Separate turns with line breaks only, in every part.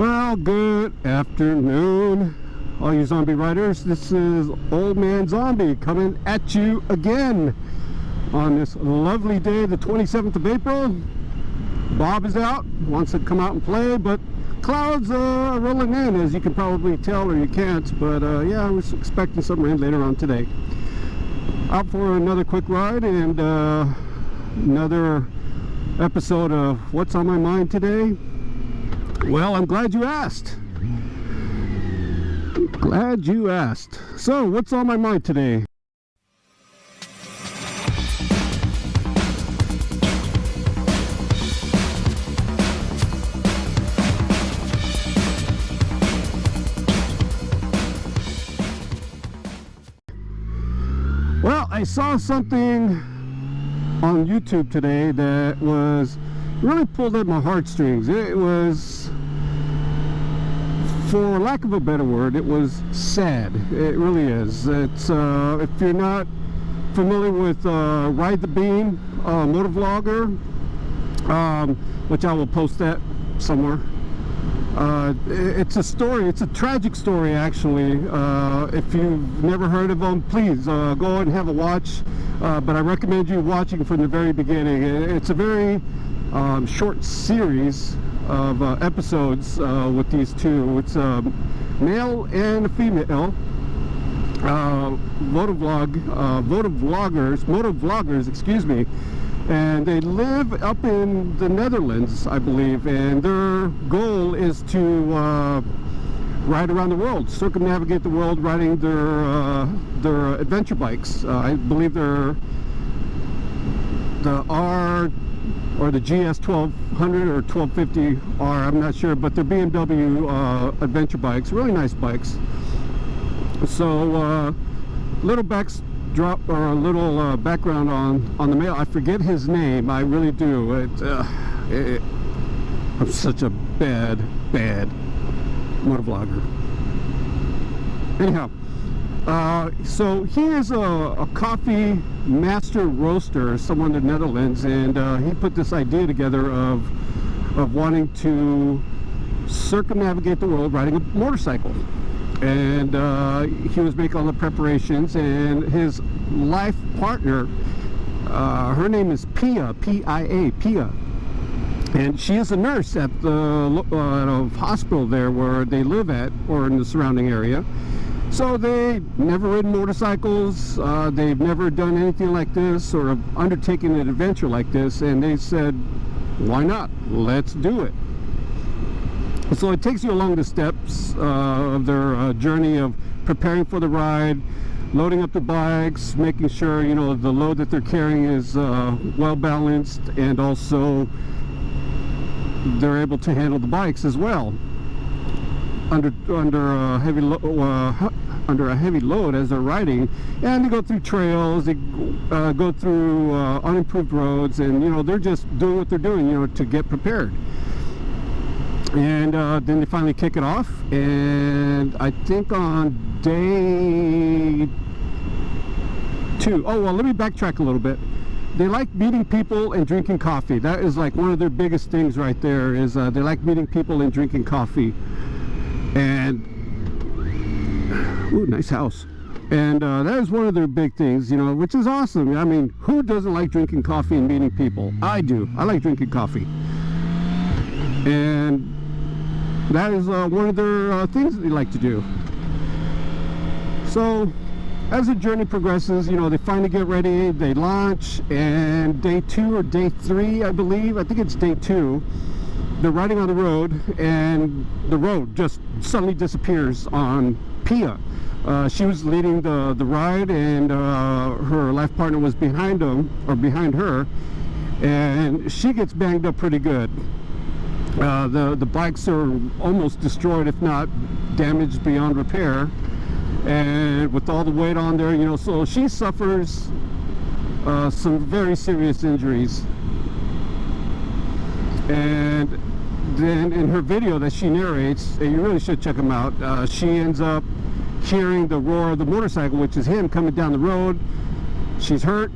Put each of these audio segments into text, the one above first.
Well, good afternoon, all you zombie riders. This is Old Man Zombie coming at you again on this lovely day, the 27th of April. Bob is out, wants to come out and play, but clouds are rolling in, as you can probably tell, or you can't. But yeah, I was expecting some rain later on today. Out for another quick ride and another episode of What's on My Mind today. Well, I'm glad you asked. Glad you asked. So, what's on my mind today? Well, I saw something on YouTube today that was really pulled at my heartstrings. It was, for lack of a better word, it was sad. It really is. It's if you're not familiar with Ride the Beam, motovlogger, which I will post that somewhere. It's a story. It's a tragic story, actually. If you've never heard of them, please go and have a watch. But I recommend you watching from the very beginning. It's a very short series of episodes with these two. It's a male and a female motovloggers, excuse me, and they live up in the Netherlands, I believe, and their goal is to ride around the world, circumnavigate the world, riding their adventure bikes. I believe they're the GS 1200 or 1250R, I'm not sure, but they're BMW adventure bikes, really nice bikes. So little backdrop, or a little background on the male. I forget his name, I really do. I'm such a bad motovlogger. Anyhow, so he is a coffee master roaster, someone in the Netherlands, and he put this idea together of wanting to circumnavigate the world riding a motorcycle. And he was making all the preparations, and his life partner, her name is Pia, P-I-A, Pia. And she is a nurse at the hospital there where they live at, or in the surrounding area. So they never ridden motorcycles, they've never done anything like this, or undertaken an adventure like this, and they said, why not? Let's do it. So it takes you along the steps of their journey of preparing for the ride, loading up the bikes, making sure, you know, the load that they're carrying is well balanced, and also they're able to handle the bikes as well under a heavy load as they're riding. And they go through trails, they go through unimproved roads, and you know, they're just doing what they're doing, you know, to get prepared. And then they finally kick it off, and I think on day 2, oh well, let me backtrack a little bit. They like meeting people and drinking coffee. That is like one of their biggest things right there, is they like meeting people and drinking coffee. And ooh, nice house. And that is one of their big things, you know, which is awesome. I mean, who doesn't like drinking coffee and meeting people? I do. I like drinking coffee. And that is one of their things that they like to do. So as the journey progresses, you know, they finally get ready, they launch, and day 2 or day 3, I believe, I think it's day 2, they're riding on the road, and the road just suddenly disappears on Pia. She was leading the ride, and her life partner was behind him, or behind her, and she gets banged up pretty good. The bikes are almost destroyed, if not damaged beyond repair, and with all the weight on there, you know, so she suffers some very serious injuries. And then in her video that she narrates, and you really should check them out, she ends up hearing the roar of the motorcycle, which is him coming down the road. She's hurt,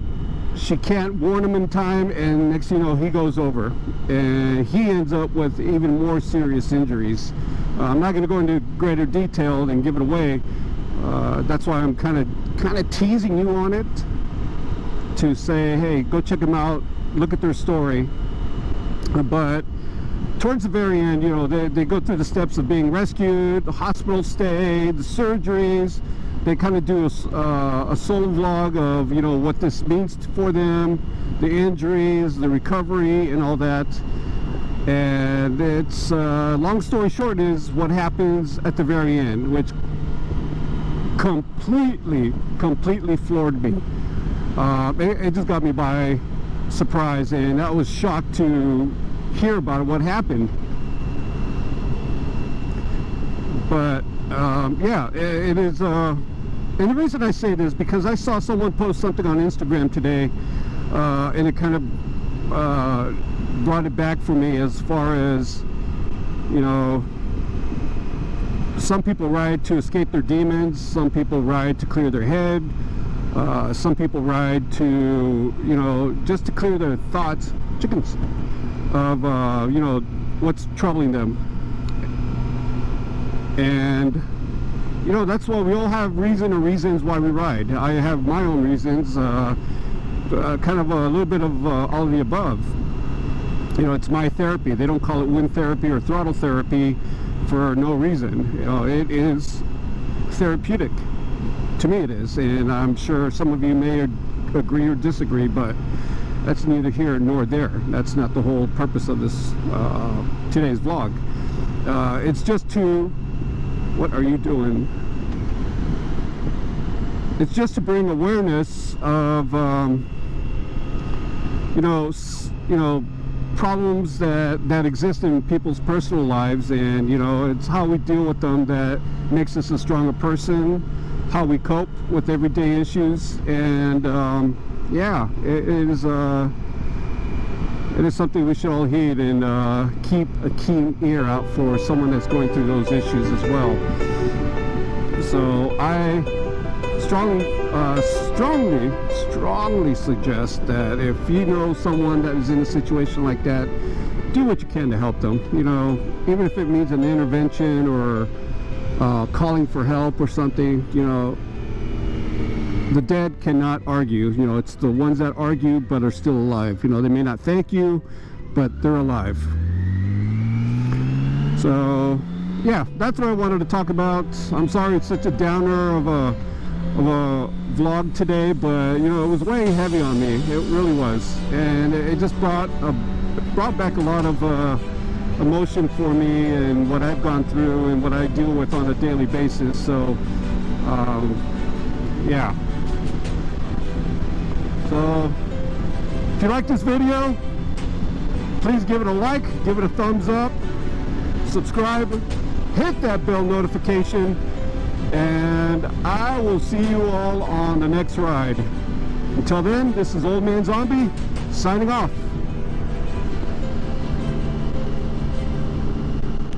she can't warn him in time, and next thing you know, he goes over and he ends up with even more serious injuries. I'm not going to go into greater detail and give it away. That's why I'm kind of teasing you on it, to say, hey, go check them out, look at their story. But towards the very end, you know, they go through the steps of being rescued, the hospital stay, the surgeries. They kind of do a solo vlog of, you know, what this means for them, the injuries, the recovery, and all that. And it's, long story short, is what happens at the very end, which completely floored me. It just got me by surprise, and I was shocked to hear about it, what happened. But yeah, it is, and the reason I say this is because I saw someone post something on Instagram today, and it kind of brought it back for me, as far as, you know, some people ride to escape their demons, some people ride to clear their head, some people ride to, you know, just to clear their thoughts, chickens, of, you know, what's troubling them. And, you know, that's why we all have reasons why we ride. I have my own reasons, kind of a little bit of all of the above. You know, it's my therapy. They don't call it wind therapy or throttle therapy for no reason. You know, it is therapeutic. To me it is, and I'm sure some of you may agree or disagree, but that's neither here nor there. That's not the whole purpose of this today's vlog. It's just to, what are you doing? It's just to bring awareness of you know, problems that exist in people's personal lives, and, you know, it's how we deal with them that makes us a stronger person, how we cope with everyday issues. And yeah, it is something we should all heed, and keep a keen ear out for someone that's going through those issues as well. So I strongly suggest that if you know someone that is in a situation like that, do what you can to help them. You know, even if it means an intervention or calling for help or something. You know, the dead cannot argue. You know, it's the ones that argue but are still alive. You know, they may not thank you, but they're alive. So yeah, that's what I wanted to talk about. I'm sorry it's such a downer of a vlog today, but, you know, it was weighing heavy on me. It really was, and it just brought back a lot of emotion for me, and what I've gone through and what I deal with on a daily basis. So yeah, so if you like this video, please give it a like, give it a thumbs up, subscribe, hit that bell notification, and I will see you all on the next ride. Until then, this is Old Man Zombie signing off.